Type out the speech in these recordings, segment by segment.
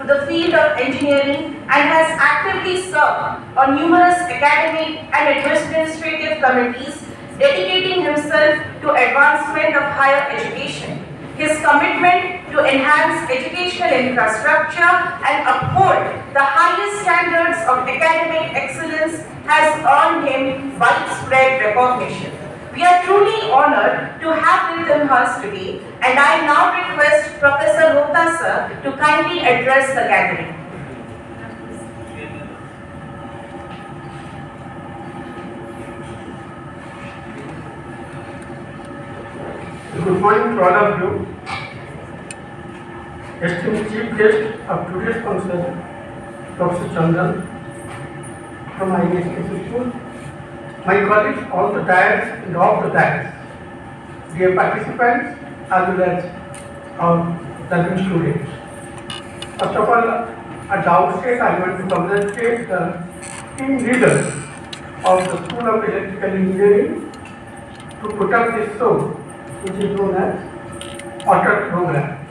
to the field of engineering and has actively served on numerous academic and administrative committees, dedicating himself to advancement of higher education. His commitment to enhance educational infrastructure and uphold the highest standards of academic excellence has earned him widespread recognition. We are truly honored to have with us today, and I now request Professor Hota sir to kindly address the gathering. Good morning to all of you. Esteemed Chief Guest of today's function, Professor Chancellor from IAS Institute, my colleagues on the dais and off the dais, dear participants as well as our learning students. First of all, at the outset, I want to congratulate the team leaders of the School of Electrical Engineering to put up this show, which is known as Hota program.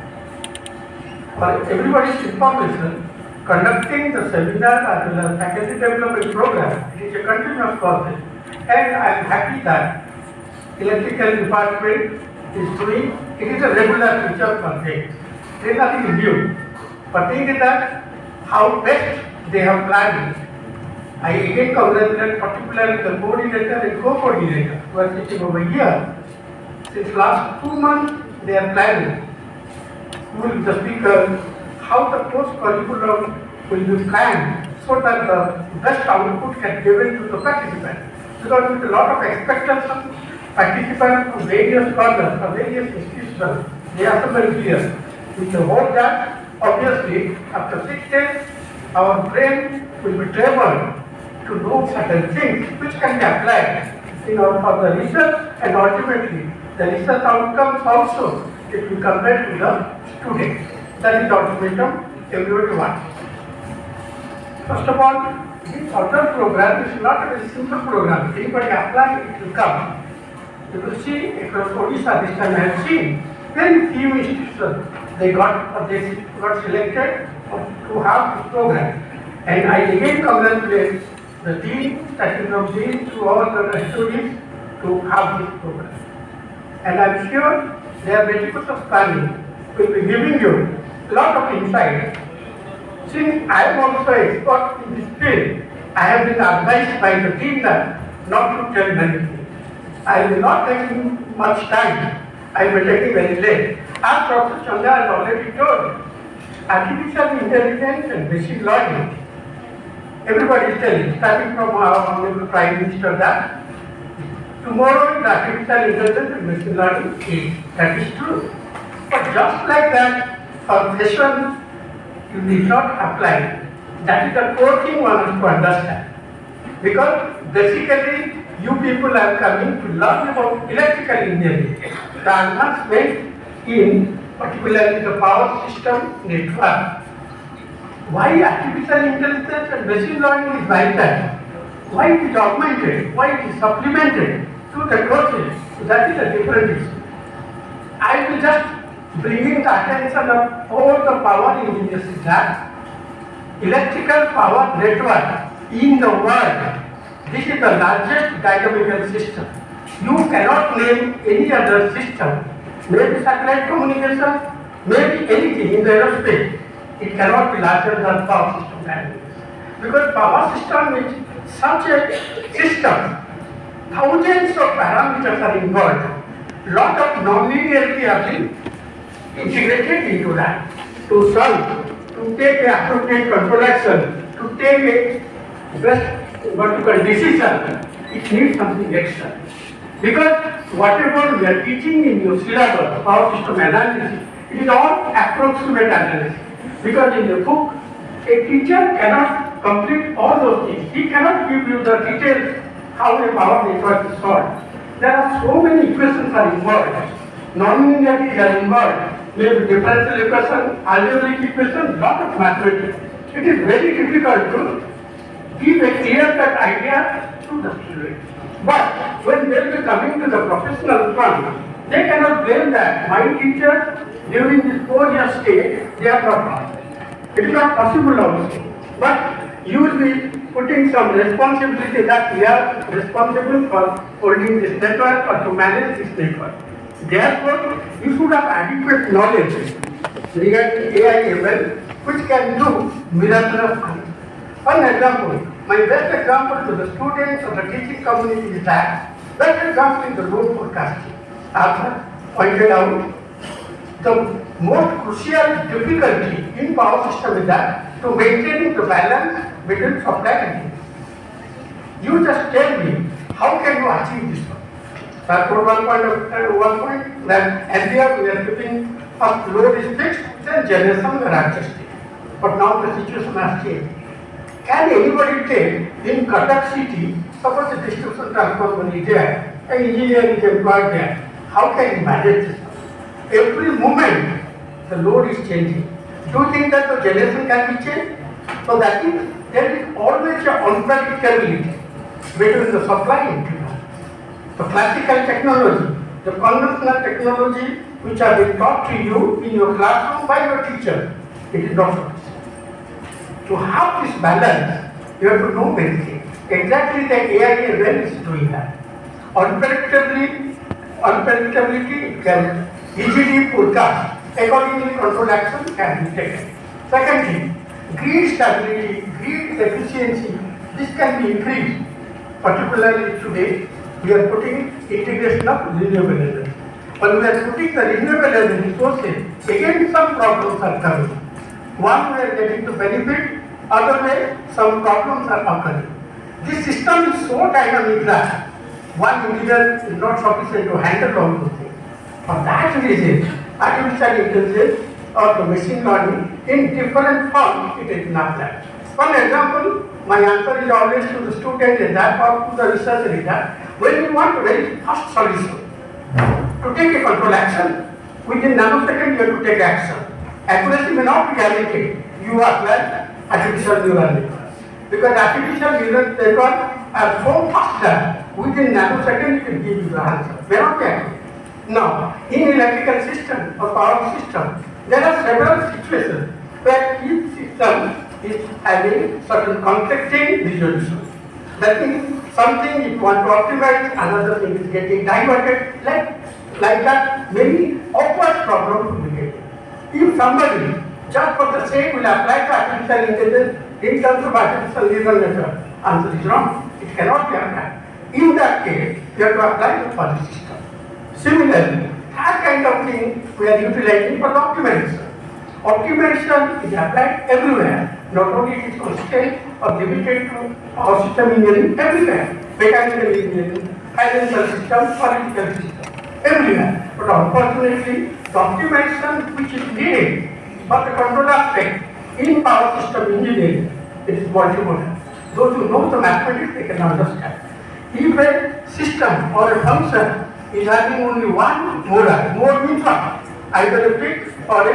For everybody's information, conducting the seminar as well as faculty development program, it is a continuous process, and I am happy that electrical department is doing, it is a regular feature per day. There is nothing new. But thing is that how best they have planned. I again congratulate particularly the coordinator and co-coordinator who are sitting over here. Since last 2 months, they are planning with the speaker how the course curriculum will be planned so that the best output can be given to the participants. Because with a lot of expectations, participants from various corners, from various institutions, they are very clear. We can hope that obviously after 6 days, our brain will be trained to know certain things which can be applied in our further research, and ultimately the research outcomes also it will convey to the students. That is the ultimatum everybody wants. First of all, this Hota program is not a very simple program. Anybody apply, it will come. You will see across Odisha this time I have seen very few institutions they got selected to have this program. And I again congratulate the team, starting from dean to all the students to have this program. And I am sure their meticulous planning will be giving you a lot of insight. Since I am also an expert in this field, I have been advised by the team that not to tell many things. I will not take much time. I will take it very late. As Professor Chandra has already told, artificial intelligence and machine learning, everybody is telling, starting from our Honorable Prime Minister, that tomorrow the artificial intelligence and machine learning is, that is true. But just like that, for fashion, you need not apply. That is the core thing one has to understand. Because basically, you people are coming to learn about electrical engineering, the advancement in particularly the power system network. Why artificial intelligence and machine learning is like that? Why it is augmented? Why it is supplemented to the courses? So that is a different issue. I will just bringing the attention of all the power engineers is that electrical power network in the world, this is the largest dynamical system. You cannot name any other system, maybe satellite communication, maybe anything in the aerospace. It cannot be larger than power system dynamics. Because power system is such a system, thousands of parameters are involved. Lot of non-linearity have been integrated into that to solve, to take an appropriate control action, to take a best decision. It needs something extra. Because whatever we are teaching in your syllabus, power system analysis, it is all approximate analysis. Because in the book, a teacher cannot complete all those things. He cannot give you the details how a power network is solved. There are so many equations are involved. Non-linearities are involved. Maybe differential equation, algebraic equation, lot of mathematics. It is very difficult to give a clear-cut idea to the student. But when they will be coming to the professional front, they cannot blame that. My teacher during this 4 year stay, they are not taught. It is not possible also. But you will be putting some responsibility that we are responsible for holding this network or to manage this network. Therefore, you should have adequate knowledge regarding AI ML, which can do miracle of things. One example, my best example to the students or the teaching community is that best example is the load forecasting. As I pointed out, the most crucial difficulty in power system is that to maintaining the balance between supply and demand. You just tell me how can you achieve this one? So I put one point that earlier we are keeping up load is fixed, then generation we are adjusting. But now the situation has changed. Can anybody tell in Cuttack city, suppose the distribution transformer is there, an engineer is employed there, how can you manage this? Every moment the load is changing. Do you think that the generation can be changed? So that means there is always an unpredictability between the supply and demand. The classical technology, the conventional technology which have been taught to you in your classroom by your teacher, it is not sufficient. To have this balance, you have to know many things. Exactly the AI ML is doing that. Unpredictability can easily forecast. Accordingly, control action can be taken. Secondly, grid stability, grid efficiency, this can be increased. Particularly today, we are putting integration of renewable energy. When we are putting the renewable energy sources, again some problems are coming. One we are getting the benefit, other way some problems are occurring. This system is so dynamic that one engineer is not sufficient to handle all those things. For that reason, artificial intelligence or the machine learning in different forms it is not that. One example, my answer is always to the student is that or to the researcher is that when you want a very fast solution to take a control action, within nanosecond you have to take action. Accuracy may not be guaranteed. You apply artificial neural network. Because artificial neural network are so fast that within nanosecond it will give you the answer. May not be accurate. Now, in electrical system or power system, there are several situations where each system is having certain conflicting resolution. That means something if you want to optimize, another thing is getting diverted. Like that, many awkward problems will be getting. If somebody just for the sake will apply to artificial intelligence in terms of artificial neural network, answer is wrong. It cannot be applied. In that case, you have to apply the policy system. Similarly, that kind of thing we are utilizing for the optimization. Optimization is applied everywhere. Not only it is constrained or limited to our system engineering, everywhere. Mechanical engineering, financial system, political system, everywhere. But unfortunately, the optimization which is needed for the control aspect in power system engineering, it is multimodal. Those who know the mathematics, they can understand. If a system or a function is having only one modal, mode means what? Either a fixed or a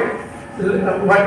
what